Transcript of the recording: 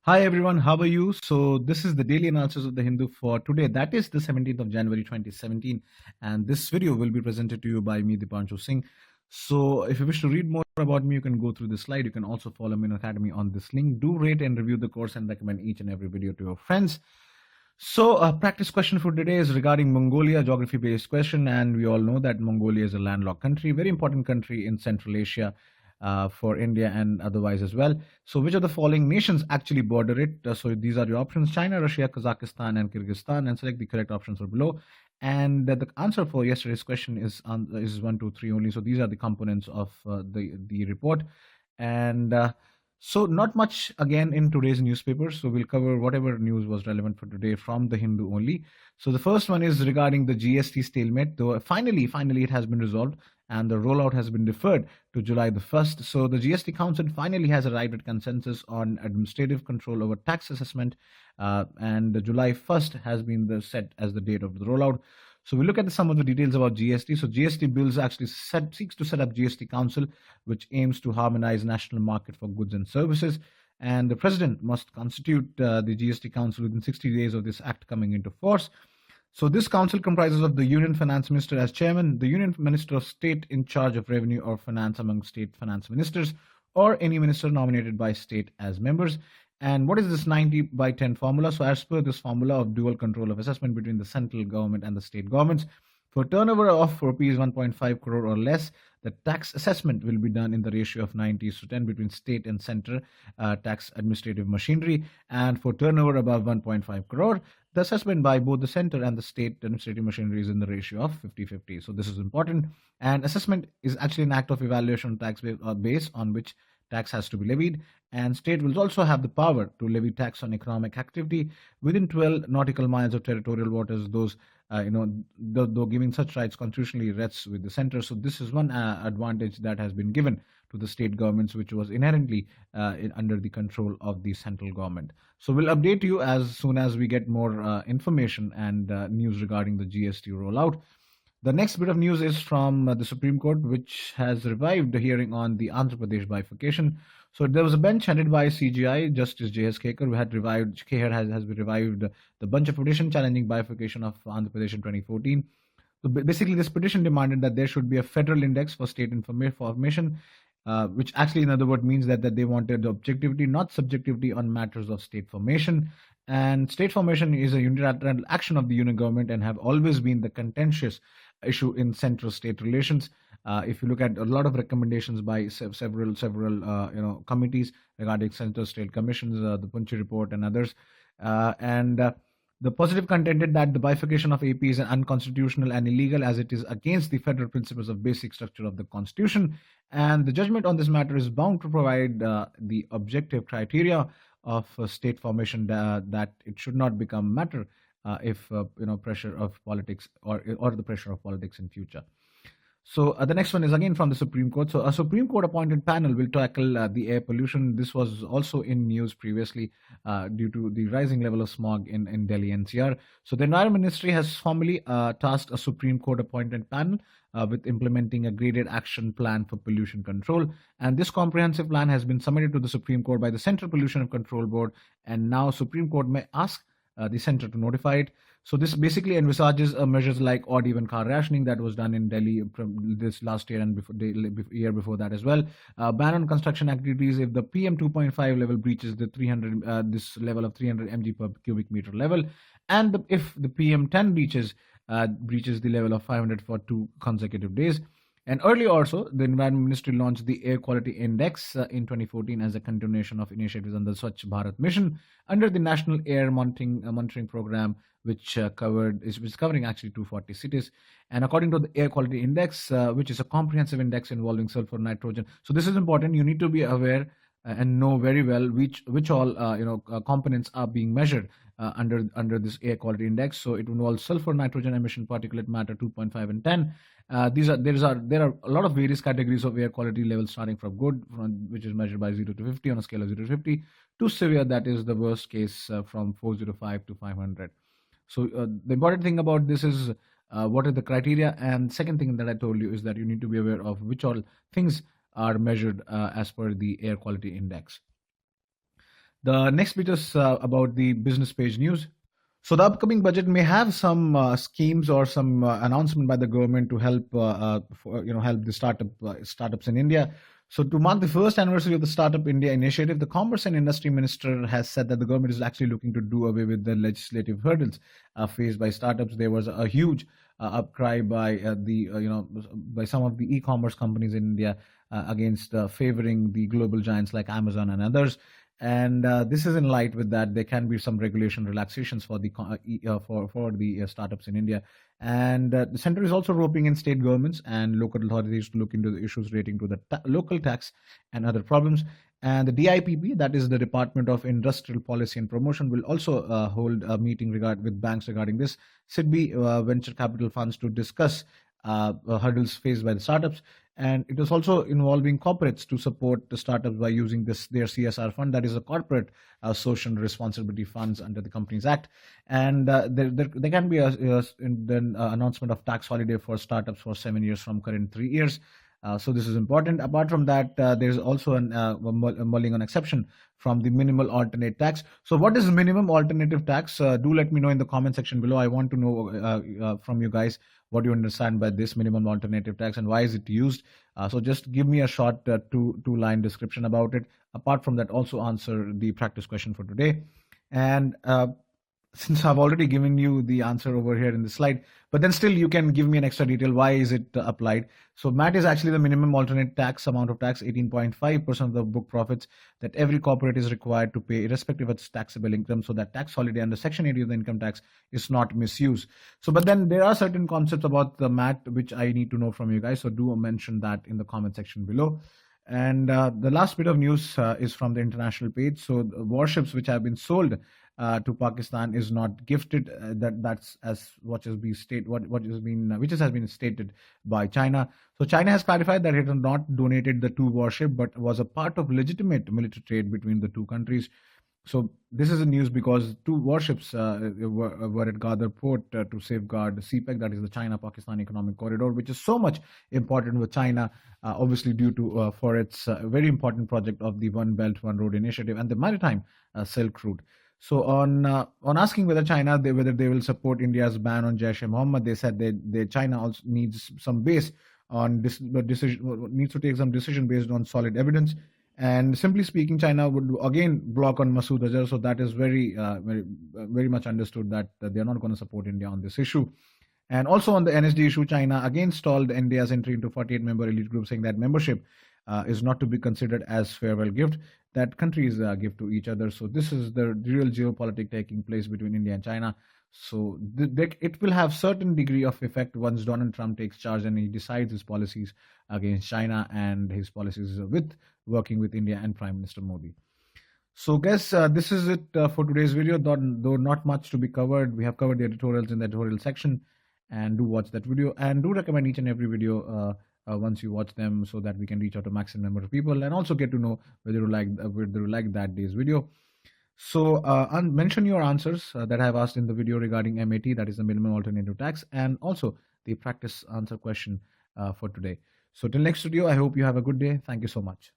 Hi everyone, how are you? So this is the daily analysis of the Hindu for today. That is the 17th of January 2017, and this video will be presented to you by me, Dipanshu Singh. So if you wish to read more about me, you can go through this slide. You can also follow me in Academy on this link. Do rate and review the course and recommend each and every video to your friends. So a practice question for today is regarding Mongolia, geography-based question, and we all know that Mongolia is a landlocked country, very important country in Central Asia for India and otherwise as well. So which of the following nations actually border it? So these are your options: China, Russia, Kazakhstan, and Kyrgyzstan, and select the correct options for below. And the answer for yesterday's question is 1, 2, 3 only. So these are the components of the report. And so not much again in today's newspapers. So we'll cover whatever news was relevant for today from the Hindu only. So the first one is regarding the GST stalemate. Though finally it has been resolved and the rollout has been deferred to July the 1st. So the GST Council finally has arrived at consensus on administrative control over tax assessment, and the July 1st has been set as the date of the rollout. So we look at some of the details about GST. So GST bills actually seeks to set up GST Council, which aims to harmonize national market for goods and services. And the president must constitute the GST Council within 60 days of this act coming into force. So this council comprises of the Union Finance Minister as chairman, the Union Minister of State in charge of revenue or finance among state finance ministers, or any minister nominated by state as members. And what is this 90/10 formula? So as per this formula of dual control of assessment between the central government and the state governments, for turnover of rupees 1.5 crore or less, the tax assessment will be done in the ratio of 90:10 between state and center tax administrative machinery. And for turnover above 1.5 crore, the assessment by both the center and the state administrative machinery is in the ratio of 50/50. So this is important. And assessment is actually an act of evaluation tax base on which tax has to be levied, and state will also have the power to levy tax on economic activity within 12 nautical miles of territorial waters. Those though giving such rights constitutionally rests with the center. So this is one advantage that has been given to the state governments, which was inherently under the control of the central government. So we'll update you as soon as we get more information and news regarding the GST rollout. The next bit of news is from the Supreme Court, which has revived the hearing on the Andhra Pradesh bifurcation. So there was a bench headed by CGI Justice J.S. Khekar, who had revived. Khekar has revived the bunch of petition challenging bifurcation of Andhra Pradesh in 2014. So basically, this petition demanded that there should be a federal index for state information, which actually, in other words, means that they wanted objectivity, not subjectivity, on matters of state formation. And state formation is a unilateral action of the union government and have always been the contentious issue in central-state relations. If you look at a lot of recommendations by several committees regarding central-state commissions, the Punchi report and others, the positive contended that the bifurcation of AP is unconstitutional and illegal as it is against the federal principles of basic structure of the constitution. And the judgment on this matter is bound to provide the objective criteria of state formation, that it should not become matter if pressure of politics or the pressure of politics in future. So the next one is again from the Supreme Court. So a Supreme Court appointed panel will tackle the air pollution. This was also in news previously due to the rising level of smog in Delhi NCR. So the Environment Ministry has formally tasked a Supreme Court appointed panel with implementing a graded action plan for pollution control. And this comprehensive plan has been submitted to the Supreme Court by the Central Pollution Control Board. And now Supreme Court may ask the center to notify it. So this basically envisages measures like odd even car rationing that was done in Delhi from this last year and the year before that as well. Ban on construction activities if the PM 2.5 level breaches the 300 this level of 300 mg per cubic meter level, and if the PM 10 breaches the level of 500 for 2 consecutive days. And earlier also, the Environment Ministry launched the Air Quality Index in 2014 as a continuation of initiatives on the Swachh Bharat mission under the National Air Monitoring Program, which is covering actually 240 cities. And according to the Air Quality Index, which is a comprehensive index involving sulfur, nitrogen. So this is important. You need to be aware and know very well which all components are being measured under this air quality index. So it involves sulfur, nitrogen, emission, particulate matter 2.5 and 10. There are a lot of various categories of air quality levels, starting from good, which is measured by 0 to 50 on a scale of 0 to 50, to severe, that is the worst case, from 405 to 500. So the important thing about this is what are the criteria, and second thing that I told you is that you need to be aware of which all things are measured as per the air quality index. The next bit is about the business page news. So the upcoming budget may have some schemes or some announcement by the government to help, help the startups in India. So to mark the first anniversary of the Startup India initiative, the Commerce and Industry Minister has said that the government is actually looking to do away with the legislative hurdles faced by startups. There was a huge upcry by by some of the e-commerce companies in India against favoring the global giants like Amazon and others. And this is in light with that there can be some regulation relaxations for the startups in India, and the center is also roping in state governments and local authorities to look into the issues relating to the local tax and other problems. And the DIPP, that is the Department of Industrial Policy and Promotion, will also hold a meeting with banks regarding this. SIDBI venture capital funds to discuss hurdles faced by the startups, and it is also involving corporates to support the startups by using their CSR fund, that is a corporate social responsibility funds under the Companies Act. And there can be an announcement of tax holiday for startups for 7 years from current 3 years. So this is important. Apart from that, there is also a mulling on exception from the minimal alternate tax. So what is minimum alternative tax? Do let me know in the comment section below. I want to know from you guys what you understand by this minimum alternative tax and why is it used. So just give me a short two-line description about it. Apart from that, also answer the practice question for today. And since I've already given you the answer over here in the slide, but then still you can give me an extra detail. Why is it applied? So MAT is actually the minimum alternate tax amount of tax, 18.5% of the book profits that every corporate is required to pay irrespective of its taxable income. So that tax holiday under Section 80 of the income tax is not misused. So, but then there are certain concepts about the MAT which I need to know from you guys. So do mention that in the comment section below. And the last bit of news is from the international page. So the warships which have been sold to Pakistan is not gifted. That's as what has been which has been stated by China. So China has clarified that it has not donated the two warships, but was a part of legitimate military trade between the two countries. So this is a news because two warships were at Gadar port to safeguard the CPEC, that is the China-Pakistan Economic Corridor, which is so much important with China, obviously due to for its very important project of the One Belt One Road initiative and the maritime Silk Route. So on asking whether whether they will support India's ban on Jaish-e-Mohammed, they said that China also needs some base on this decision, needs to take some decision based on solid evidence. And simply speaking, China would again block on Masood Azhar. So that is very much understood that they are not going to support India on this issue. And also on the NSD issue, China again stalled India's entry into 48-member elite group, saying that membership is not to be considered as farewell gift that countries give to each other. So this is the real geopolitics taking place between India and China. So it will have certain degree of effect once Donald Trump takes charge and he decides his policies against China and his policies with working with India and Prime Minister Modi. So guys, this is it for today's video, though not much to be covered. We have covered the editorials in the editorial section, and do watch that video and do recommend each and every video once you watch them so that we can reach out to maximum number of people and also get to know whether you like that day's video. So mention your answers that I have asked in the video regarding MAT, that is the minimum alternative tax, and also the practice answer question for today. So till next video, I hope you have a good day. Thank you so much.